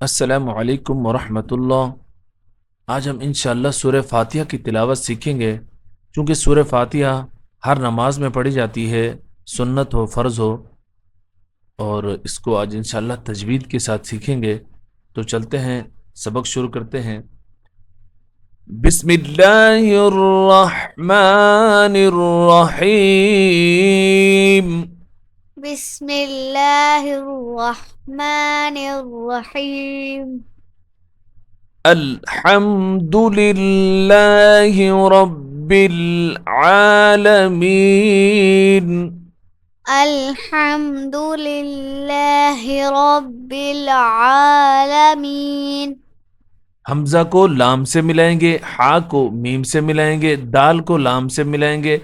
अस्सलामु अलैकुम वरहमतुल्लाह। आज हम इंशाअल्लाह सूरह फातिहा की तिलावत सीखेंगे। चूँकि सूरह फातिहा हर नमाज में पढ़ी जाती है, सुन्नत हो फ़र्ज़ हो, और इसको आज इंशाअल्लाह तजवीद के साथ सीखेंगे। तो चलते हैं, सबक शुरू करते हैं। बिस्मिल्लाहिर्रहमानिर्रहीम। बिस्मिल्लाहिर्रहमानिर्रहीम। अल्हम्दुलिल्लाहि रब्बिल आलमीन। अल्हम्दुलिल्लाहि रब्बिल आलमीन। हमजा को लाम से मिलाएंगे, हा को मीम से मिलाएंगे, दाल को लाम से मिलाएंगे।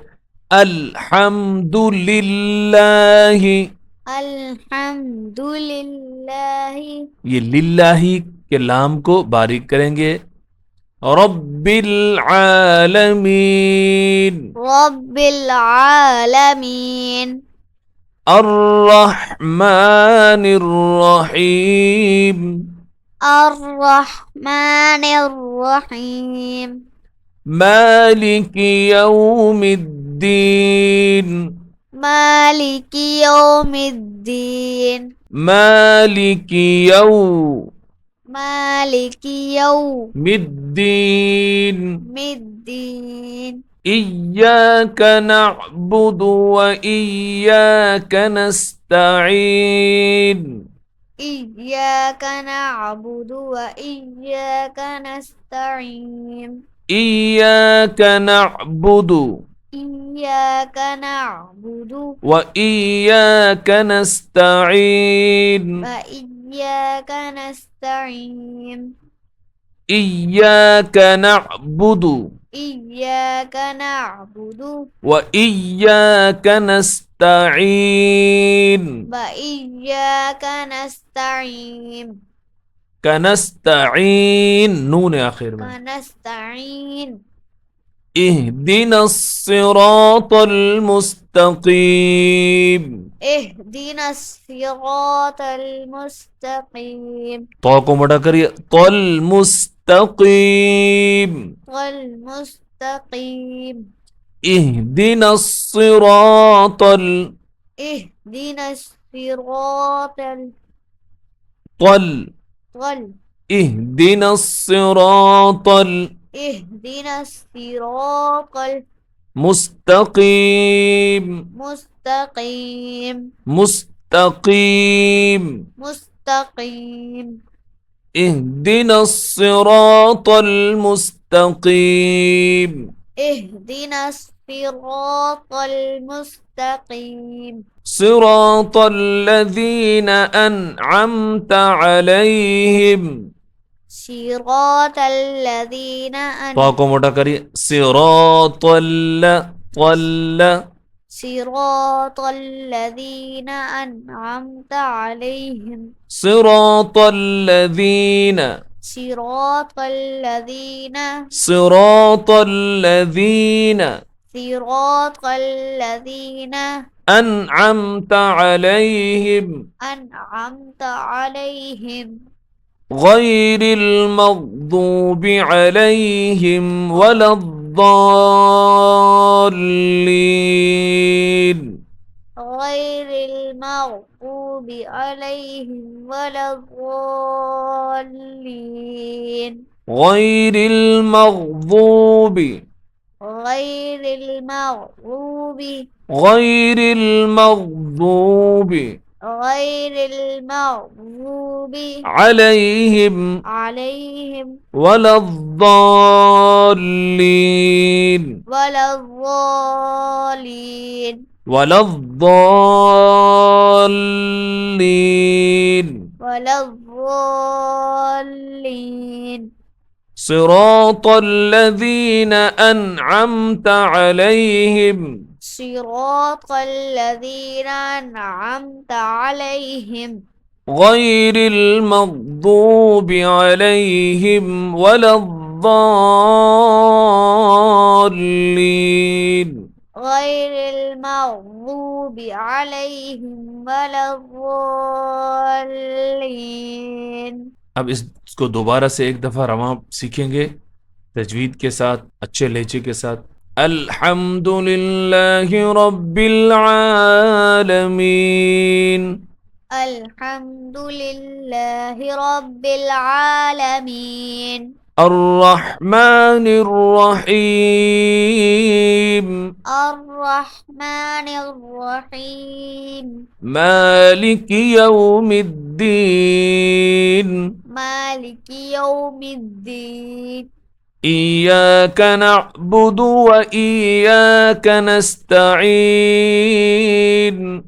अल्हम्दुलिल्लाहि। अल्हम्दुलिल्लाहि ये लिल्लाही के लाम को बारीक करेंगे। रब्बिल आलमीन। रब्बिल आलमीन। अर्रहमानिर रहीम। अर्रहमानिर रहीम। मालिकी यौमिद्दीन। मालिकी यौमिद्दीन। मालिकी मालिकी यौमिद्दीन। यौमिद्दीन। इय्याक नअबुदु व इय्याक नस्तईन। इय्याक नअबुदु व इय्याक नस्तईन। इय्याक नअबुदु इय्याक नअबुदु व इय्याक नस्तईन। व इय्याक नस्तईन। इय्याक नअबुदु इय्याक नअबुदु व इय्याक नस्तईन। व इय्याक नस्तईन। कनस्तईन, नून है आखिर में। नस्तईन। इहदिना सिरातल मुस्तकीम। इहदिना सिरातल मुस्तकीम। तो को मोटा करिए, तल मुस्तकीम। वल मुस्तकीम। इहदिना सिरातल इहदिना सिरातल तल वल इहदिना सिरातल इहदिना सिरातल मुस्तकीम। मुस्तकीम। मुस्तकीम। मुस्तकीम। इहदिना सिरातल मुस्तकीम। इहदिना सिरातल मुस्तकीम। सिरातल लज़ीना अनअमता अलैहिम। सिरातल लज़ीना तो को मोटा करिए, सिरातल तल सिरातल लज़ीना अनअमता अलैहिम। सिरातल लज़ीना सिरातल लज़ीना सिरातल लज़ीना सिरातल लज़ीना अनअमता अलैहिम अनअमता अलैहिम। गैरिल मग़दूबि अलैहिम वलद्दाल्लीन। गैरिल मग़दूबि अलैहिम वलद्दाल्लीन। गैरिल मग़दूबि गैरिल मग़दूबि गैरिल मग़दूबि गैरिल मग़दूबि अलैहिम अलैहिम वलद्दाल्लीन। वलद्दाल्लीन। वलद्दाल्लीन। वलद्दाल्लीन। صراط الذين أنعمت عليهم صراط الذين أنعمت عليهم غير المغضوب عليهم ولا الضالين. غير المغضوب عليهم ولا الضالين. अब इसको दोबारा से एक दफ़ा रवा सीखेंगे तजवीद के साथ, अच्छे लहजे के साथ। अल्हम्दुलिल्लाहि रब्बिल आलमीन। अल्हम्दुलिल्लाहि रब्बिल आलमीन। अर्रहमानिर रहीम। अर्रहमानिर रहीम। मालिकि यौमिद्दीन। मालिकि यौमिद्दीन। إياك نعبد وإياك نستعين।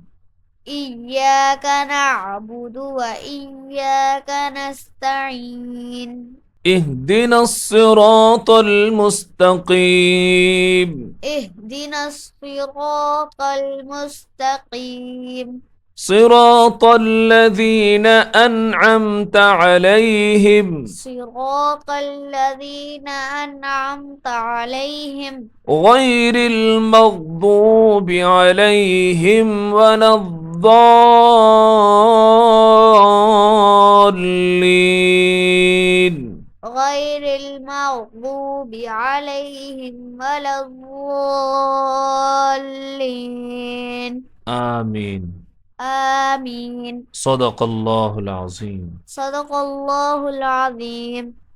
إياك نعبد وإياك نستعين. اهدنا الصراط المستقيم. اهدنا الصراط المستقيم. صراط الذين أنعمت عليهم صراط الذين أنعمت عليهم غير المغضوب عليهم ولا الضالين. غير المغضوب عليهم ولا الضالين. آمين. آمين. صدق الله العظيم. صدق الله العظيم.